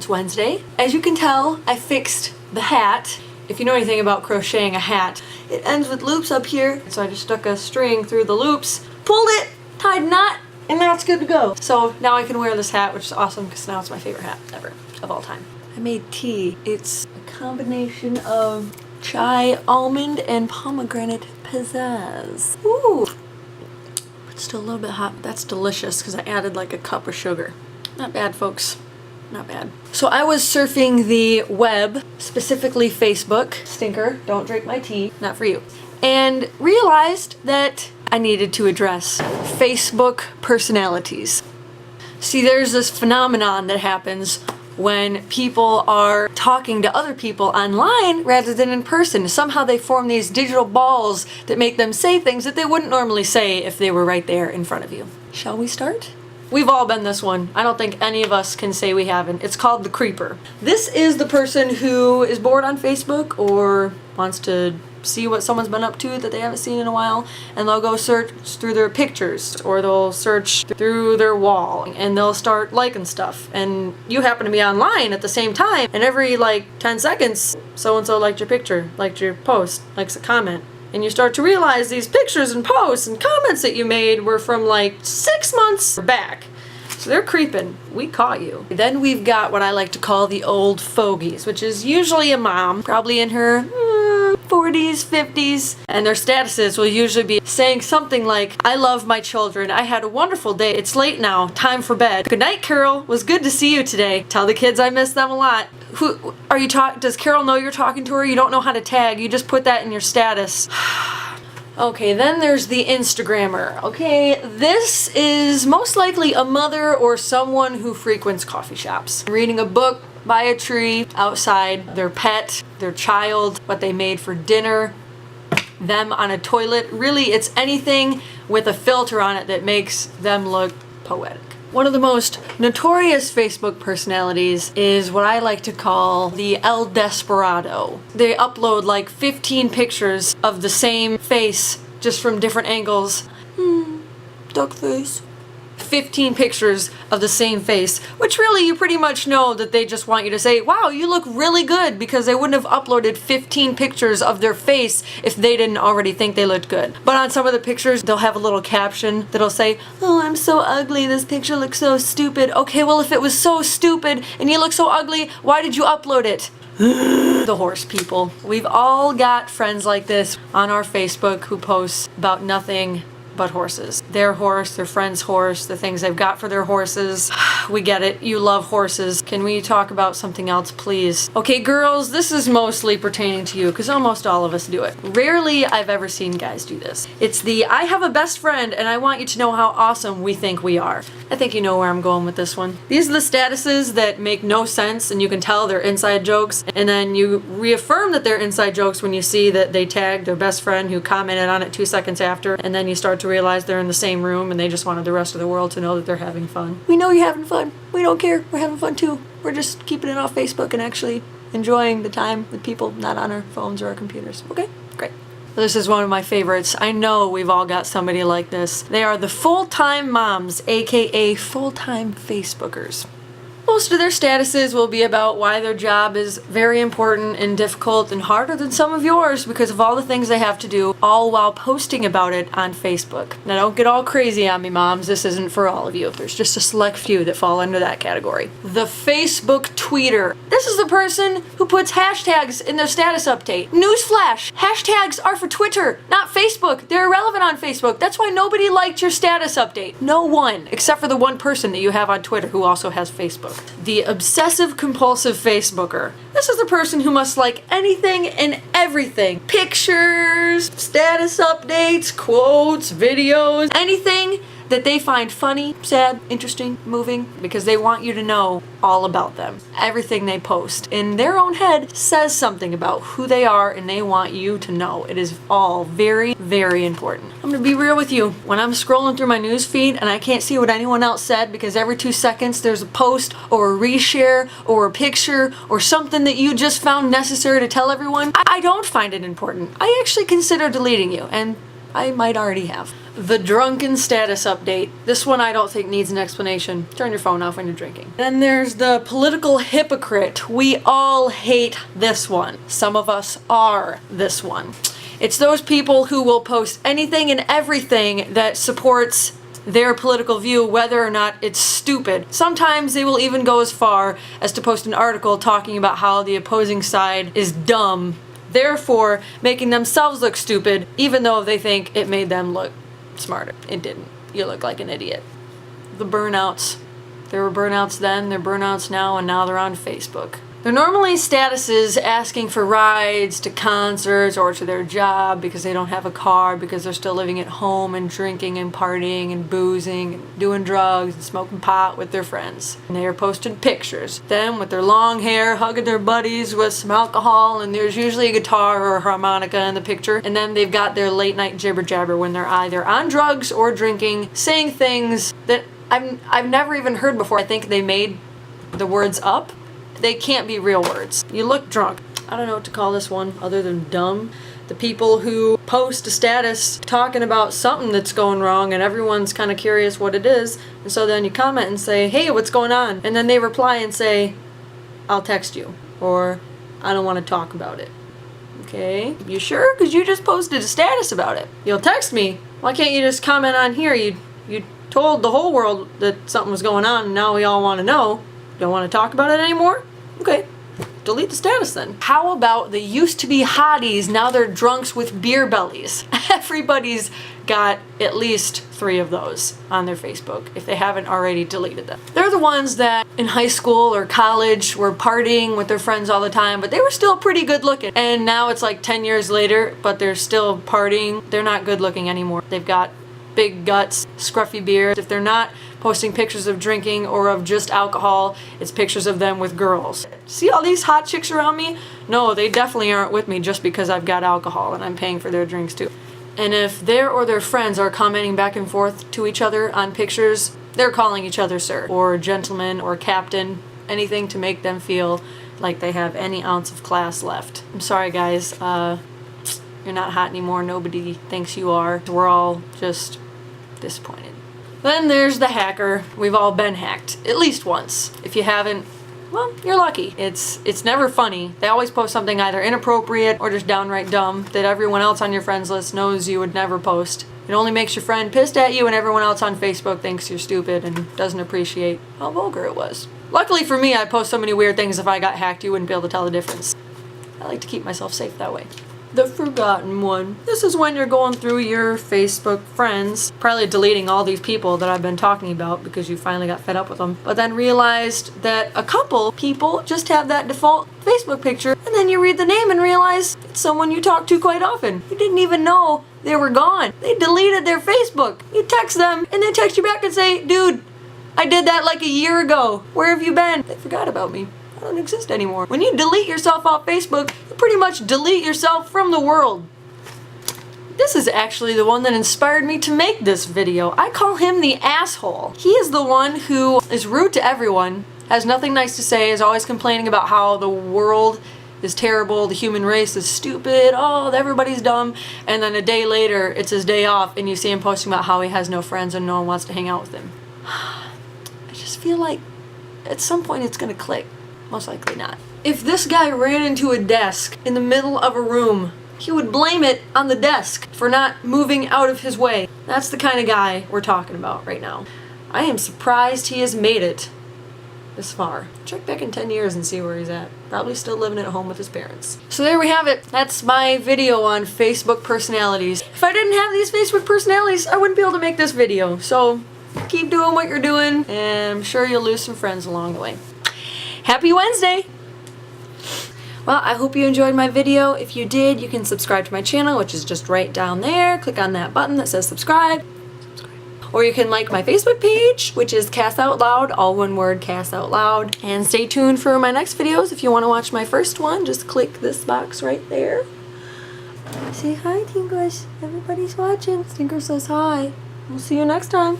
It's Wednesday. As you can tell, I fixed the hat. If you know anything about crocheting a hat, it ends with loops up here. So I just stuck a string through the loops, pulled it, tied a knot, and now it's good to go. So now I can wear this hat, which is awesome because now it's my favorite hat ever, of all time. I made tea. It's a combination of chai, almond, and pomegranate pizzazz. Ooh! It's still a little bit hot. That's delicious because I added like a cup of sugar. Not bad, folks. Not bad. So I was surfing the web, specifically Facebook. Stinker, don't drink my tea. Not for you. And realized that I needed to address Facebook personalities. See, there's this phenomenon that happens when people are talking to other people online rather than in person. Somehow they form these digital balls that make them say things that they wouldn't normally say if they were right there in front of you. Shall we start? We've all been this one. I don't think any of us can say we haven't. It's called the creeper. This is the person who is bored on Facebook or wants to see what someone's been up to that they haven't seen in a while, and they'll go search through their pictures or they'll search through their wall and they'll start liking stuff, and you happen to be online at the same time, and every like 10 seconds so-and-so liked your picture, liked your post, likes a comment, and you start to realize these pictures and posts and comments that you made were from like 6 months back. So they're creeping. We caught you. Then we've got what I like to call the old fogies, which is usually a mom, probably in her 40s, 50s, and their statuses will usually be saying something like, I love my children. I had a wonderful day. It's late now. Time for bed. Good night, Carol. Was good to see you today. Tell the kids I miss them a lot. Who are you does Carol know you're talking to her? You don't know how to tag. You just put that in your status. Okay, then there's the Instagrammer. Okay, this is most likely a mother or someone who frequents coffee shops. Reading a book by a tree, outside, their pet, their child, what they made for dinner, them on a toilet. Really, it's anything with a filter on it that makes them look poetic. One of the most notorious Facebook personalities is what I like to call the El Desperado. They upload like 15 pictures of the same face, just from different angles. Duck face. 15 pictures of the same face, which really you pretty much know that they just want you to say, wow, you look really good, because they wouldn't have uploaded 15 pictures of their face if they didn't already think they looked good. But on some of the pictures, they'll have a little caption that'll say, oh, I'm so ugly, this picture looks so stupid. Okay, well, if it was so stupid and you look so ugly, why did you upload it? The horse people. We've all got friends like this on our Facebook who post about nothing but horses. Their horse, their friend's horse, the things they've got for their horses. We get it. You love horses. Can we talk about something else, please? Okay, girls, this is mostly pertaining to you because almost all of us do it. Rarely I've ever seen guys do this. It's the, I have a best friend and I want you to know how awesome we think we are. I think you know where I'm going with this one. These are the statuses that make no sense and you can tell they're inside jokes, and then you reaffirm that they're inside jokes when you see that they tagged their best friend who commented on it 2 seconds after, and then you start to realize they're in the same room and they just wanted the rest of the world to know that they're having fun. We know you're having fun. We don't care. We're having fun too. We're just keeping it off Facebook and actually enjoying the time with people, not on our phones or our computers. Okay? Great. This is one of my favorites. I know we've all got somebody like this. They are the full-time moms, aka full-time Facebookers. Most of their statuses will be about why their job is very important and difficult and harder than some of yours because of all the things they have to do, all while posting about it on Facebook. Now don't get all crazy on me, moms. This isn't for all of you. There's just a select few that fall under that category. The Facebook tweeter. This is the person who puts hashtags in their status update. Newsflash! Hashtags are for Twitter, not Facebook. They're irrelevant on Facebook. That's why nobody liked your status update. No one, except for the one person that you have on Twitter who also has Facebook. The obsessive compulsive Facebooker. This is the person who must like anything and everything. Pictures, status updates, quotes, videos, anything that they find funny, sad, interesting, moving, because they want you to know all about them. Everything they post in their own head says something about who they are and they want you to know. It is all very, very important. I'm gonna be real with you. When I'm scrolling through my news feed and I can't see what anyone else said because every 2 seconds there's a post or a reshare or a picture or something that you just found necessary to tell everyone, I don't find it important. I actually consider deleting you, and I might already have. The drunken status update. This one I don't think needs an explanation. Turn your phone off when you're drinking. Then there's the political hypocrite. We all hate this one. Some of us are this one. It's those people who will post anything and everything that supports their political view, whether or not it's stupid. Sometimes they will even go as far as to post an article talking about how the opposing side is dumb, therefore making themselves look stupid, even though they think it made them look smarter. It didn't. You look like an idiot. The burnouts. There were burnouts then, they're burnouts now, and now they're on Facebook. They're normally statuses asking for rides to concerts or to their job because they don't have a car, because they're still living at home and drinking and partying and boozing and doing drugs and smoking pot with their friends. And they are posting pictures. Them with their long hair, hugging their buddies with some alcohol, and there's usually a guitar or a harmonica in the picture. And then they've got their late night jibber jabber when they're either on drugs or drinking, saying things that I've never even heard before. I think they made the words up. They can't be real words. You look drunk. I don't know what to call this one other than dumb. The people who post a status talking about something that's going wrong and everyone's kind of curious what it is, and so then you comment and say, hey, what's going on? And then they reply and say, I'll text you, or I don't want to talk about it. Okay, you sure? Because you just posted a status about it. You'll text me. Why can't you just comment on here? You told the whole world that something was going on and now we all want to know. Don't want to talk about it anymore? Okay, delete the status then. How about the used to be hotties, now they're drunks with beer bellies? Everybody's got at least 3 of those on their Facebook if they haven't already deleted them. They're the ones that in high school or college were partying with their friends all the time, but they were still pretty good looking. And now it's like 10 years later, but they're still partying. They're not good looking anymore. They've got big guts, scruffy beards. If they're not posting pictures of drinking or of just alcohol, it's pictures of them with girls. See all these hot chicks around me? No, they definitely aren't with me just because I've got alcohol and I'm paying for their drinks too. And if their or their friends are commenting back and forth to each other on pictures, they're calling each other sir or gentleman or captain, anything to make them feel like they have any ounce of class left. I'm sorry guys, you're not hot anymore. Nobody thinks you are. We're all just disappointed. Then there's the hacker. We've all been hacked, at least once. If you haven't, well, you're lucky. It's never funny. They always post something either inappropriate or just downright dumb that everyone else on your friends list knows you would never post. It only makes your friend pissed at you and everyone else on Facebook thinks you're stupid and doesn't appreciate how vulgar it was. Luckily for me, I post so many weird things if I got hacked you wouldn't be able to tell the difference. I like to keep myself safe that way. The forgotten one. This is when you're going through your Facebook friends, probably deleting all these people that I've been talking about because you finally got fed up with them, but then realized that a couple people just have that default Facebook picture, and then you read the name and realize it's someone you talk to quite often. You didn't even know they were gone. They deleted their Facebook. You text them, and they text you back and say, dude, I did that like a year ago. Where have you been? They forgot about me. I don't exist anymore. When you delete yourself off Facebook, you pretty much delete yourself from the world. This is actually the one that inspired me to make this video. I call him the asshole. He is the one who is rude to everyone, has nothing nice to say, is always complaining about how the world is terrible, the human race is stupid, oh, everybody's dumb, and then a day later, it's his day off, and you see him posting about how he has no friends and no one wants to hang out with him. I just feel like at some point it's gonna click. Most likely not. If this guy ran into a desk in the middle of a room, he would blame it on the desk for not moving out of his way. That's the kind of guy we're talking about right now. I am surprised he has made it this far. Check back in 10 years and see where he's at. Probably still living at home with his parents. So there we have it. That's my video on Facebook personalities. If I didn't have these Facebook personalities, I wouldn't be able to make this video. So keep doing what you're doing, and I'm sure you'll lose some friends along the way. Happy Wednesday! Well, I hope you enjoyed my video. If you did, you can subscribe to my channel, which is just right down there. Click on that button that says subscribe. Or you can like my Facebook page, which is Cass Out Loud, all one word, Cass Out Loud. And stay tuned for my next videos. If you want to watch my first one, just click this box right there. Say hi, Tinkers. Everybody's watching. Tinker says hi. We'll see you next time.